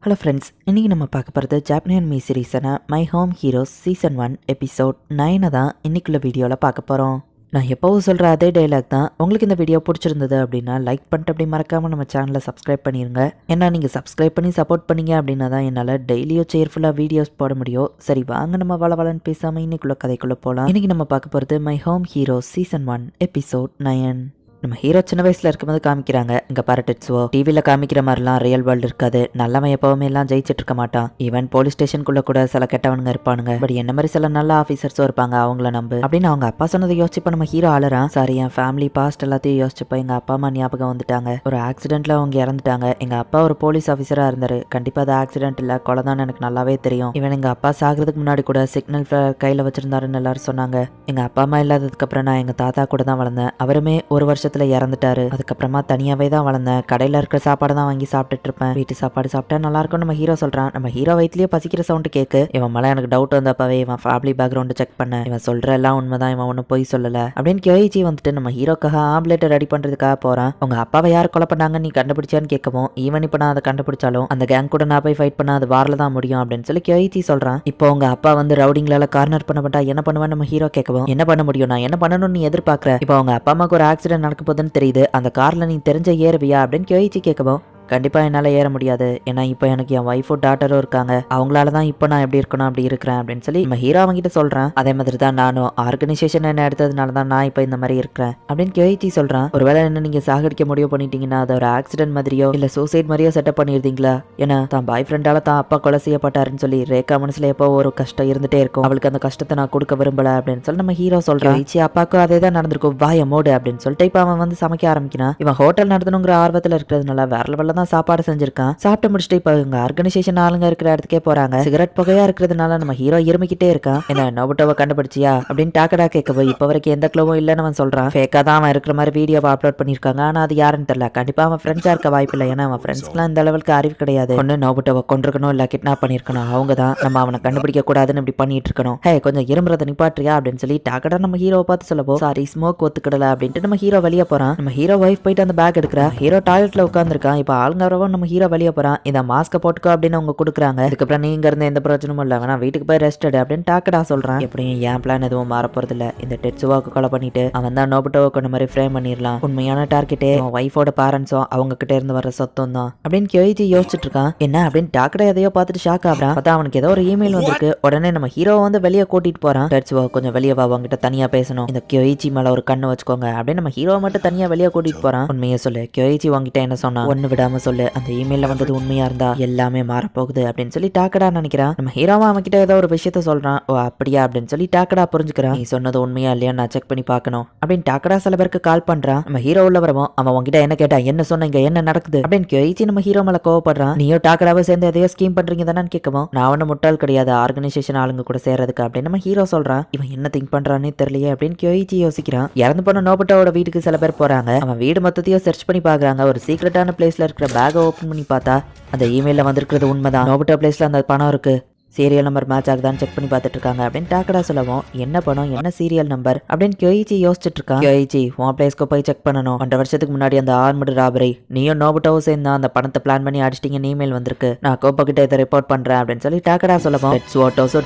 Hello friends, இன்றைக்கி நம்ம பார்க்க போகிறது ஜாப்பனியன் மீ சீரீஸான my home heroes season 1 episode 9 தான் இன்றைக்குள்ள வீடியோவில் பார்க்க போகிறோம். நான் எப்போவும் சொல்கிற அதே டைலாக் தான். உங்களுக்கு இந்த வீடியோ பிடிச்சிருந்தது அப்படின்னா லைக் பண்ணிட்டு அப்படி மறக்காமல் நம்ம சேனலை சப்ஸ்கிரைப் பண்ணிடுங்க. ஏன்னா நீங்கள் சப்ஸ்கிரைப் பண்ணி சப்போர்ட் பண்ணீங்க அப்படின்னா தான் என்னால் டெய்லியும் சேர்ஃபுல்லாக வீடியோஸ் போட முடியும். சரி வாங்க நம்ம வளவலன்னு பேசாமல் இன்னைக்குள்ள கதைக்குள்ளே போகலாம். இன்றைக்கி நம்ம பார்க்க போகிறது my home heroes season 1 episode 9. நம்ம ஹீரோ சின்ன வயசுல இருக்கும்போது காமிக்கிறாங்க. இங்க பாரு டெட்ஸுவோ, டிவில காமிக்கிற மாதிரிலாம் ரியல் வேர்ல்டு இருக்காது. நல்லவன் எப்பவுமே எல்லாம் ஜெயிச்சிட்டு இருக்க மாட்டான். ஈவன் போலீஸ் ஸ்டேஷனுக்குள்ள கூட சில கெட்டவனுங்க இருப்பானுங்க. பட் என்ன மாதிரி சில நல்ல ஆஃபீஸர்ஸும் இருப்பாங்க, அவங்கள நம்பு அப்படின்னு அவங்க அப்பா சொன்னதை யோசிச்சுப்ப நம்ம ஹீரோ ஆளறான். சாரி, என் ஃபேமிலி பாஸ்ட் எல்லாத்தையும் யோசிச்சுப்ப எங்க அப்பா அம்மா ஞாபகம் வந்துட்டாங்க. ஒரு ஆக்சிடென்ட்ல அவங்க இறந்துட்டாங்க. எங்க அப்பா ஒரு போலீஸ் ஆஃபீஸரா இருந்தாரு. கண்டிப்பா அது ஆக்சிடென்ட் இல்ல, கொலைதான் எனக்கு நல்லாவே தெரியும். இவன் எங்க அப்பா சாகிறதுக்கு முன்னாடி கூட சிக்னல் கையில வச்சிருந்தாருன்னு எல்லாரும் சொன்னாங்க. எங்க அப்பா அம்மா இல்லாததுக்கு அப்புறம் நான் எங்க தாத்தா கூட தான் வளர்ந்தேன். அவருமே ஒரு வருஷத்துல இறந்துட்டாரு. அதுக்கப்புறமா தனியாவே தான் வளர்ந்தேன். கடையில இருக்கிற சாப்பாடு தான் வாங்கி சாப்பிட்டுட்டு இருப்பேன். வீட்டு சாப்பாடு சாப்பிட்டா நல்லா இருக்கும் நம்ம ஹீரோ சொல்றான். நம்ம ஹீரோ வயிற்றுலயே பசிக்கிற சவுண்ட் கேக்கு. இவன் மேல எனக்கு டவுட் வந்தப்பவே இவன் ஃபேமிலி பேக்ரவுண்ட் செக் பண்ண. இவன் சொல்ற எல்லாம் உண்மைதான், இவன் ஒன்னும் பொய் சொல்லல அப்படின்னு கியோயிச்சி வந்துட்டு நம்ம ஹீரோக்காக ஆம்லேட் ரெடி பண்றதுக்காக போறான். உங்க அப்பாவை யார் கொலை பண்ணாங்க நீ கண்டுபிடிச்சான்னு கேட்கவும், ஈவன் இப்ப நான் அதை கண்டுபிடிச்சாலும் அந்த கேங் கூட நான் போய் ஃபைட் பண்ண அது வாரில் தான் முடியும் அப்படின்னு சொல்லி கியோயிச்சி சொல்றான். இப்போ உங்க அப்பா வந்து ரவுடிங்களால கார்னர் பண்ணப்பட்டா என்ன பண்ணுவேன் நம்ம ஹீரோ கேட்கவும், என்ன பண்ண முடியும், நான் என்ன பண்ணணும்னு நீ எதிர்பார்க்கற? இப்போ உங்க அப்பா அம்மாக்கு ஒரு ஆக்சிடென்ட் நடக்க போகுதுன்னு தெரியுது, அந்த கார்ல நீ தெரிஞ்ச ஏறுவியா அப்படின்னு கியோயிச்சி கேட்கவும், கண்டிப்பா என்னால ஏற முடியாது. ஏன்னா இப்போ எனக்கு என் ஒய்ஃபும் டாட்டரும் இருக்காங்க. அவங்களால தான் இப்போ நான் எப்படி இருக்கணும் அப்படி இருக்கிறேன் அப்படின்னு சொல்லி நம்ம ஹீரோ அவங்கிட்ட சொல்றேன். அதே மாதிரி தான் நானும் ஆர்கனைசேஷன் என்ன எடுத்ததுனால தான் நான் இப்போ இந்த மாதிரி இருக்கிறேன் அப்படின்னு கியோயிச்சி சொல்றான். ஒருவேளை என்ன நீங்க சாகடிக்க முடிவு பண்ணிட்டீங்கன்னா அது ஒரு ஆக்சிடென்ட் மாதிரியோ இல்ல சூசைட் மாதிரியோ செட்டப் பண்ணிருந்தீங்களா? ஏன்னா தான் பாய் ஃப்ரெண்டால தான் அப்பா கொலை செய்யப்பட்டாருன்னு சொல்லி ரேகா மனசுல எப்போ ஒரு கஷ்டம் இருந்துட்டே இருக்கும். அவளுக்கு அந்த கஷ்டத்தை நான் கொடுக்க விரும்பல அப்படின்னு சொல்லி நம்ம ஹீரோ சொல்றான். கியோயிச்சி அப்பாவுக்கும் அதே தான் நடந்திருக்கும், வாய மோடு அப்படின்னு சொல்லிட்டு இப்போ அவன் வந்து சமைக்க ஆரம்பிக்கிறான். இவன் ஹோட்டல் நடத்தணுங்கிற ஆர்வத்தில் இருக்கிறதுனால வேற லெவல்ல தான் சாப்பாடு செஞ்சிருக்கான். சாப்பிட்டு முடிச்சுட்டு இப்ப இவங்க ஆர்கனைசேஷன் ஆளுங்க இருக்கிற இடத்துக்கே போறாங்க. சிகரெட் புகையா இருக்கிறதுனால நம்ம ஹீரோ இருமிக்கிட்டே இருக்கான். என்ன நோபுட்டோவை கண்டுபிடிச்சியா அப்படின்னு டாக்கடா கேட்கவே இப்ப வரைக்கும் எந்த கிளவும் இல்லைன்னு அவன் சொல்றான். ஃபேக்கா தான் அவன் இருக்கிற மாதிரி வீடியோவை அப்லோட் பண்ணிருக்காங்க. ஆனா அது யாருன்னு தெரியல. கண்டிப்பா அவன் ஃப்ரெண்ட்ஸா இருக்க வாய்ப்பு இல்லை. ஏன்னா அவன் ஃப்ரெண்ட்ஸ்க்குலாம் இந்த அளவுக்கு அறிவு கிடையாது. ஒன்னு நோபுட்டோவை கொண்டிருக்கணும் இல்ல கிட்னாப் பண்ணிருக்கணும். அவங்க தான் நம்ம அவனை கண்டுபிடிக்க கூடாதுன்னு இப்படி பண்ணிட்டு இருக்கணும். ஹே கொஞ்சம் இருமுறதை நிப்பாட்றியா அப்படின்னு சொல்லி டாக்கடா நம்ம ஹீரோவை பார்த்து சொல்லப்போ, சாரி ஸ்மோக் ஒத்துக்கிடல அப்படின்ட்டு நம்ம ஹீரோ வெளியே போறான். நம்ம ஹீரோ வைஃப் போயிட்டு அந்த பேக் எடுக்கிறா. ஹீரோ டாய்லெட்ல உட்காந்துருக்கான். இப்ப ஆளுங்க நம்ம ஹீரோ வெளியே போறான். இந்த மாஸ்க போட்டுக்கோ அப்படின்னு அவங்க கொடுக்குறாங்க. அதுக்கப்புறம் நீங்க இருந்து எந்த பிரச்சனையும் இல்ல, வேணா வீட்டுக்கு போய் ரெஸ்ட் எடு அப்படின்னு டாக்கடா சொல்றான். எப்படியும் என் பிளான் எதுவும் மாற போறது இல்ல. இந்த டெட்சுவாக்கு கொலை பண்ணிட்டு அவன் தான் நோபுட்டோவை கொண்ட மாதிரி ஃப்ரேம் பண்ணிடலாம். உண்மையான டார்கெட்டே ஒய்ஃபோட பேரண்ட்ஸும் அவங்க கிட்ட இருந்து வர சொத்தம் தான் அப்படின்னு கியோயிச்சி யோசிச்சுட்டு இருக்கான். என்ன அப்படின்னு டாக்கடா எதையோ பார்த்துட்டு ஷாக் ஆகுறான். பார்த்தா அவனுக்கு ஏதோ ஒரு இமெயில் வந்திருக்கு. உடனே நம்ம ஹீரோ வந்து வெளியே கூட்டிட்டு போறான். டெட்சுவா கொஞ்சம் வெளியே வா, அவங்ககிட்ட தனியா பேசணும். இந்த கியோயிச்சி மேல ஒரு கண்ணு வச்சுக்கோங்க அப்படின்னு நம்ம ஹீரோ மட்டும் தனியா வெளியே கூட்டிட்டு போறான். உண்மையை சொல்லு கியோயிச்சி உங்ககிட்ட என்ன சொன்னா, ஒன்னு விடாம சொல்லு. அந்த இமெயில வந்தது உண்மையா இருந்தா எல்லாமே மாறப்போகுது அப்படின்னு சொல்லி டாக்கடா நினைக்கிறான். நம்ம ஹீரோவா அவன் கிட்ட ஏதோ ஒரு விஷயத்த சொல்றான். ஓ அப்படியா அப்படின்னு சொல்லி டாக்கடா புரிஞ்சுக்கிறான். நீ சொன்னது உண்மையா இல்லையா நான் செக் பண்ணி பார்க்கணும் அப்படின்னு டாக்கடா சில பேருக்கு கால் பண்றான். நம்ம ஹீரோ உள்ள வரவும் அவன் உங்ககிட்ட என்ன கேட்டா, என்ன சொன்ன, இங்க என்ன நடக்குது அப்படின்னு கியோயிச்சி நம்ம ஹீரோ மேல கோவப்படுறான். நீயோ டாக்கடாவை சேர்ந்து எதையோ ஸ்கீம் பண்றீங்க தானே கேட்கவும், நான் ஒன்னும் முட்டாள் கிடையாது ஆர்கனைசேஷன் ஆளுங்க கூட சேர்றதுக்கு அப்படின்னு நம்ம ஹீரோ சொல்றான். இவன் என்ன திங்க் பண்றானே தெரியலையே அப்படின்னு கியோயிச்சி யோசிக்கிறான். இறந்து போன நோபுட்டோவோட வீட்டுக்கு சில பேர் போறாங்க. அவன் வீடு மொத்தத்தையும் சர்ச் பண்ணி பாக்குறாங்க. ஒரு சீக்ரெட்டான பிளேஸ்ல இருக்கிற பேக்கை ஓபன் பண்ணி பார்த்தா அந்த இமெயில வந்திருக்கிறது உண்மைதான். நோபுட்டோ பிளேஸ்ல அந்த பணம் இருக்கு. சீரியல் நம்பர் மேட்ச் ஆகுதான்னு செக் பண்ணி பார்த்துட்டு இருக்காங்க அப்படின்னு டாக்கடா சொல்லவும், என்ன பணம் என்ன சீரியல் நம்பர் அப்படின்னு கியோயிச்சி யோசிச்சுட்டு இருக்கான். கியோயிச்சி உன் பிளேஸ்க்கு போய் செக் பண்ணணும். 2 வருஷத்துக்கு முன்னாடி அந்த ஆர்மடு ராபரி நீயும் நோபுட்டோவும் சேர்ந்து அந்த பணத்தை பிளான் பண்ணி அடிச்சிட்டீங்கன்னு இமெயில் வந்திருக்கு. நான் கோப்பா கிட்ட இதை ரிப்போர்ட் பண்றேன் அப்படின்னு சொல்லி டாக்கடா சொல்லவும்,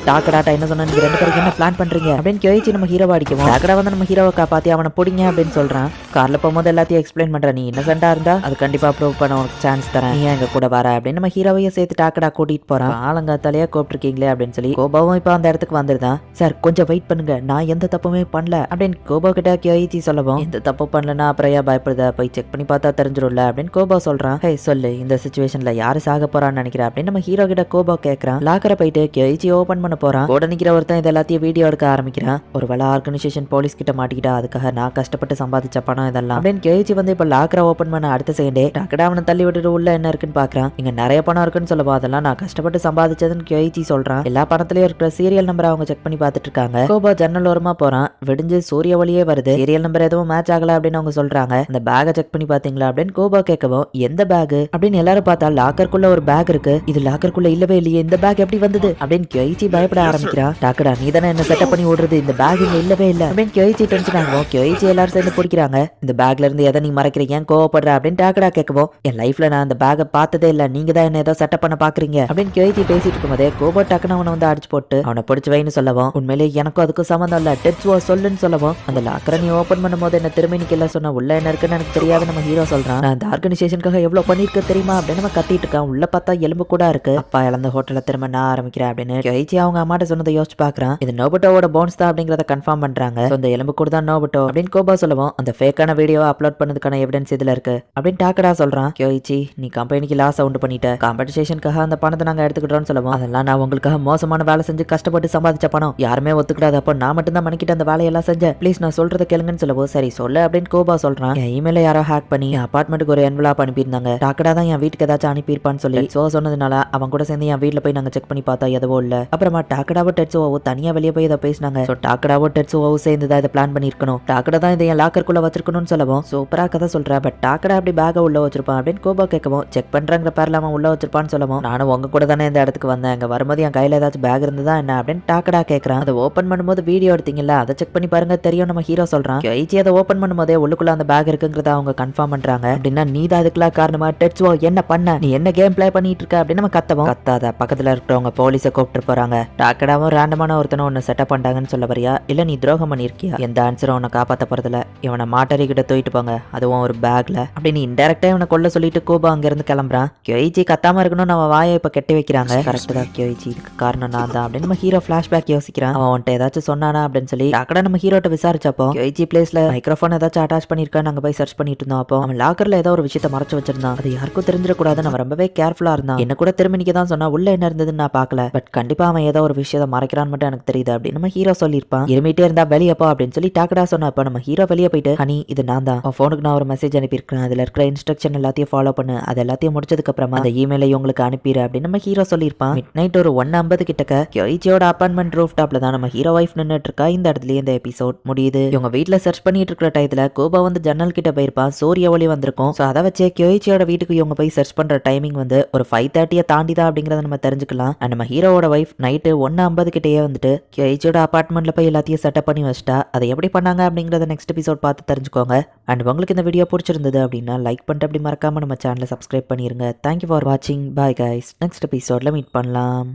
டாக்கடாட்டா என்ன சொன்னா, நீங்க 2 பேருக்கு என்ன பிளான் பண்றீங்க அப்படின்னு கியோயிச்சி நம்ம ஹீரோவை அடிக்கவும், டாக்கடா வந்து நம்ம ஹீரோவை காப்பாத்தி அவனை பிடிங்க அப்படின்னு சொல்றான். கார்ல போகும்போது எல்லாத்தையும் எக்ஸ்பிளைன் பண்ற, நீ இன்னசென்ட்டா இருந்தா அது கண்டிப்பா ப்ரூவ் பண்ண உனக்கு சான்ஸ் தரேன், நீ எங்க கூட வர அப்படின்னு நம்ம ஹீரோவையும் சேர்த்து டாக்கடா கூட்டிட்டு போறான். ஆலங்காத்தாலேயே கூப்பிட்டுருக்கீங்களே அப்படின்னு சொல்லி கோபாவும் இப்ப அந்த இடத்துக்கு வந்துருதான். சார் கொஞ்சம் வெயிட் பண்ணுங்க, நான் எந்த தப்புமே பண்ணல அப்படின்னு கோபா கிட்ட கியோயிச்சி சொல்லவும், எந்த தப்பு பண்ணலன்னா அப்புறம் ஏன் பயப்படுத, போய் செக் பண்ணி பார்த்தா தெரிஞ்சிடும்ல அப்படின்னு கோபா சொல்றான். ஹே சொல்லு, இந்த சிச்சுவேஷன்ல யாரு சாக போறான்னு நினைக்கிறேன் அப்படின்னு நம்ம ஹீரோ கிட்ட கோபா கேட்கறான். லாக்கரை போயிட்டு கியோயிச்சி ஓபன் பண்ண போறான். கூட நிக்கிற ஒருத்தன் இது எல்லாத்தையும் வீடியோ எடுக்க ஆரம்பிக்கிறான். ஒருவேளை ஆர்கனைசேஷன் போலீஸ் கிட்ட மாட்டிக்கிட்டா அதுக்காக நான் கஷ்டப்பட்டு சம்பாதிச்ச பணம் இதெல்லாம் அப்படின்னு கியோயிச்சி வந்து இப்ப லாக்கரை ஓபன் பண்ண அடுத்த செகண்டே டாக்கடா அவனை தள்ளி விட்டுட்டு உள்ள என்ன இருக்குன்னு பாக்குறான். இங்க நிறைய பணம் இருக்குன்னு சொல்லவா, அதெல்லாம் நான் கஷ்டப்பட்டு சம்பாதிச்சதுன்னு கியோயிச்சி சொல்றான். எல்லா பணத்திலயும் இருக்கிற சீரியல் நம்பர் அவங்க செக் பண்ணி பார்த்துட்டு இருக்காங்க. கோபா ஜன்னல் ஓரமா போறான். விடிஞ்சு சூரிய ஒளியே வருது. சீரியல் நம்பர் எதுவும் மேட்ச் ஆகல அப்படின்னு அவங்க சொல்றாங்க. அந்த பேக்கை செக் பண்ணி பாத்தீங்களா அப்படின்னு கோபா கேட்கவும், எந்த பேக் அப்படின்னு எல்லாரும் பார்த்தா லாக்கருக்குள்ள ஒரு பேக் இருக்கு. இது லாக்கருக்குள்ள இல்லவே இல்லையே, இந்த பேக் எப்படி வந்தது அப்படின்னு கியோயிச்சி பயப்பட ஆரம்பிக்கிறான். டாக்கடா நீ தானே என்ன செட்டப் பண்ணி ஓடுறது, இந்த பேக் இங்க இல்லவே இல்ல அப்படின்னு கியோயிச்சி டென்ஷன் ஆகும். கியோயிச்சி எல்லாரும் சேர்ந்து பிடிக்கிறாங்க. இந்த பேக்ல இருந்து எதை நீ மறைக்கிறீங்க, ஏன் கோவப்படுற அப்படின்னு டாக்கடா கேட்கவும், என் லைஃப்ல நான் அந்த பேக்கை பார்த்ததே இல்ல, நீங்க தான் என்ன ஏதோ செட்டப் பண்ண பாக்குறீங்க அப்படின்னு கியோயிச்சி பேசிட்டு இருக்கும்போதே கோபா டக்குன்னு அவனை வந்து அடிச்சு போட்டு அவனை பிடிச்சு வைன்னு சொல்லவும், உண்மையிலேயே எனக்கும் அதுக்கும் சம்மந்தம் இல்ல, டெட்ஸுவோ சொல்லுன்னு சொல்லவும், அந்த லாக்கரை நீ ஓபன் பண்ணும்போது என்ன திரும்பி நிக்கல சொன்ன, உள்ள என்ன இருக்குன்னு எனக்கு தெரியாது நம்ம ஹீரோ சொல்றான். நான் இந்த ஆர்கனைசேஷனுக்காக எவ்வளவு பண்ணிருக்க தெரியுமா அப்படின்னு நம்ம கத்திட்டு இருக்கான். உள்ள பார்த்தா எலும்பு கூட இருக்கு. அப்பா இழந்த ஹோட்டல்ல திரும்ப நான் ஆரம்பிக்கிறேன் அப்படின்னு கியோயிச்சி அவங்க அம்மாட்ட சொன்னதை யோசிச்சு பாக்குறான். இது நோபுட்டோவோட போன்ஸ் தான் அப்படிங்கறத கன்ஃபார்ம் பண்றாங்க. இந்த எலும்பு கூட தான் நோபுட்டோ அப்படின்னு கோபா சொல்லவும், அந்த ஃபேக்கான வீடியோவை அப்லோட் பண்ணதுக்கான எவிடன்ஸ் இதுல இருக்கு அப்படின்னு டாக்கடா சொல்றான். கியோயிச்சி நீ கம்பெனிக்கு லாஸ் சவுண்ட் பண்ணிட்ட, காம்படிஷனுக்காக அந்த பணத்தை நாங்க எடுத்துக்கிட்டோம்னு சொல்லுவோம். அதெல்லாம் நான் உங்களுக்காக மோசமான வேலை செஞ்சு கஷ்டப்பட்டு சம்பாதிச்ச பணம், யாருமே ஒத்துக்கிடாத, அப்போ நான் மட்டும் தான் மணிக்கிட்ட அந்த வேலையெல்லாம் செஞ்சேன், ப்ளீஸ் நான் சொல்றத கேளுங்கன்னு சொல்லவும், சரி சொல்லு அப்படின்னு கோபா சொல்றான். என் இமெயில யாரோ ஹேக் பண்ணி என் அபார்ட்மெண்ட்டுக்கு ஒரு என்வலப் அனுப்பியிருந்தாங்க. டாக்கடா தான் என் வீட்டுக்கு ஏதாச்சும் அனுப்பியிருப்பான்னு சொல்லி சொன்னதுனால அவங்க கூட சேர்ந்து என் வீட்டுல போய் நாங்க செக் பண்ணி பார்த்தா எதுவும் இல்ல. அப்புறமா டாக்கடாவோ டெட்ஸோவோ தனியா வெளியே போய் இதை பேசினாங்க. டாக்கடாவோ டெட்ஸோவோ சேர்ந்து தான் இதை பிளான் பண்ணிருக்கணும். டாக்கடா தான் இதை என் லாக்கருக்குள்ள வச்சிருக்கணும்னு சொல்லவும், சூப்பரா கதை சொல்ற, பட் டாக்கடா அப்படி பேக உள்ள வச்சிருப்பான் அப்படின்னு கோபா கேட்கவும், செக் பண்றங்கிற பேர்ல அவன் உள்ள வச்சிருப்பான்னு சொல்லவும், நானும் உங்க கூட தானே இந்த இடத்துக்கு வந்தேன், அங்க வரும்போது என் கையில ஏதாச்சும் பேக் இருந்ததா என்ன அப்படின்னு டாக்கடா கேட்கறான். அதை ஓபன் பண்ணும்போது வீடியோ எடுத்தீங்கல்ல, அதை செக் பண்ணி பாருங்க தெரியும் நம்ம ஹீரோ சொல்றான். கியோயிச்சி அதை ஓபன் பண்ணும்போதே உள்ளுக்குள்ள அந்த பேக் இருக்குங்கிறத அவங்க கன்ஃபார்ம் பண்றாங்க. அப்படின்னா நீ தான் அதுக்குலாம் காரணமா, டெட்ஸுவோ என்ன பண்ண, நீ என்ன கேம் பிளே பண்ணிட்டு இருக்க அப்படின்னு நம்ம கத்தவும், கத்தாத பக்கத்துல இருக்கிறவங்க போலீஸை கூப்பிட்டு போறாங்க. டாக்கடாவும் ரேண்டமான ஒருத்தனை ஒன்னு செட்டப் பண்ணாங்கன்னு சொல்ல வரியா, இல்ல நீ துரோகம் பண்ணிருக்கியா, எந்த ஆன்சரும் உன்னை காப்பாத்த போறதுல, இவனை மாட்டறி கிட்ட தூக்கிட்டு போங்க, அதுவும் ஒரு பேக்ல அப்படின்னு இன்டெரக்டா இவனை கொல்ல சொல்லிட்டு கோபா அங்க இருந்து கிளம்புறான். கியோயிச்சி கத்தாம இருக்கணும், நம்ம வாயை இப்ப கெட்டி வைக்கிறாங்க. கரெக்ட் தான் கியோயிச்சி, இதுக்கு காரணம் நான் தான் அப்படின்னு நம்ம ஹீரோ பிளாஷ்பேக் யோசிக்கிறான். அவன் உன்ட்ட ஏதாச்சும் சொன்னானா அப்படின்னு சொல்லி டாக்கடா நம்ம ஹீரோட்ட விசாரிச்சப்போ, கியோயிச்சி பிளேஸ்ல மைக்ரோஃபோன் ஏதாச்சும் அட்டாச் பண்ணிருக்கான்னு நாங்க போய் சர்ச் பண்ணிட்டு இருந்தோம். அப்போ அவன் லாக்கர்ல ஏதோ ஒரு விஷயத்தை மறைச்சு வச்சிருந்தான். அது யாருக்கும் தெரிஞ்சிடக்கூடாதுன்னு அவன் ரொம்பவே கேர்ஃபுல்லா இருந்தான். என்ன கூட திரும்பி நிக்க தான் சொன்னா, உள்ள என்ன இருந்ததுன்னு நான் பாக்கல, பட் கண்டிப்பா அவன் ஏதோ ஒரு விஷயத்தை மறைக்கிறான்னு மட்டும் எனக்கு தெரியுது அப்படின்னு நம்ம ஹீரோ சொல்லியிருப்பான். இருமிட்டே இருந்தா வெளியப்போ அப்படின்னு சொல்லி டாக்கடா சொன்னப்ப நம்ம ஹீரோ வெளியே போயிட்டு, ஹனி இது நான் தான், போனுக்கு நான் ஒரு மெசேஜ் அனுப்பியிருக்கேன், அதுல இருக்கிற இன்ஸ்ட்ரக்ஷன் எல்லாத்தையும் ஃபாலோ பண்ணு, அது எல்லாத்தையும் முடிச்சதுக்கு அப்புறமா அந்த இமெயிலை உங்களுக்கு அனுப்பிடு அப்படின்னு நம்ம ஹீரோ சொல்லியிருப்பான். மிட் நைட் ஒரு 1:50 கிட்டக்க கியோயிச்சியோட அபார்ட்மெண்ட் ரூஃப் டாப்ல தான் நம்ம ஹீரோ வைஃப் நின்னுட்டு இருக்கா. இந்த இடத்துலயே இந்த எபிசோட் முடியுது. இவங்க வீட்டுல சர்ச் பண்ணிட்டு இருக்கிற டயத்துல கோபா வந்து ஜன்னல் கிட்ட போயிருப்பான். சூரிய ஒளி வந்திருக்கும். சோ அதை வச்சே கியோயிச்சியோட வீட்டுக்கு இவங்க போய் சர்ச் பண்ற டைமிங் வந்து ஒரு 5:30 தாண்டி தான் அப்படிங்கறத நம்ம தெரிஞ்சுக்கலாம். அண்ட் நம்ம ஹீரோவோட வைஃப் நைட்டு 1:50 கிட்டேயே வந்துட்டு கியோயிச்சியோட அபார்ட்மெண்ட்ல போய் எல்லாத்தையும் செட்டப் பண்ணி வச்சிட்டா. அதை எப்படி பண்ணாங்க அப்படிங்கறத நெக்ஸ்ட் எபிசோட் பார்த்து தெரிஞ்சுக்கோங்க. அண்ட் உங்களுக்கு இந்த வீடியோ பிடிச்சிருந்தது அப்படின்னா லைக் பண்ணிட்டு அப்படி மறக்காம நம்ம சேனலை சப்ஸ்கிரைப் பண்ணிருங்க. தேங்க்யூ ஃபார் வாட்சிங். Bye guys. நெக்ஸ்ட் எபிசோட்ல மீட் பண்ணலாம்.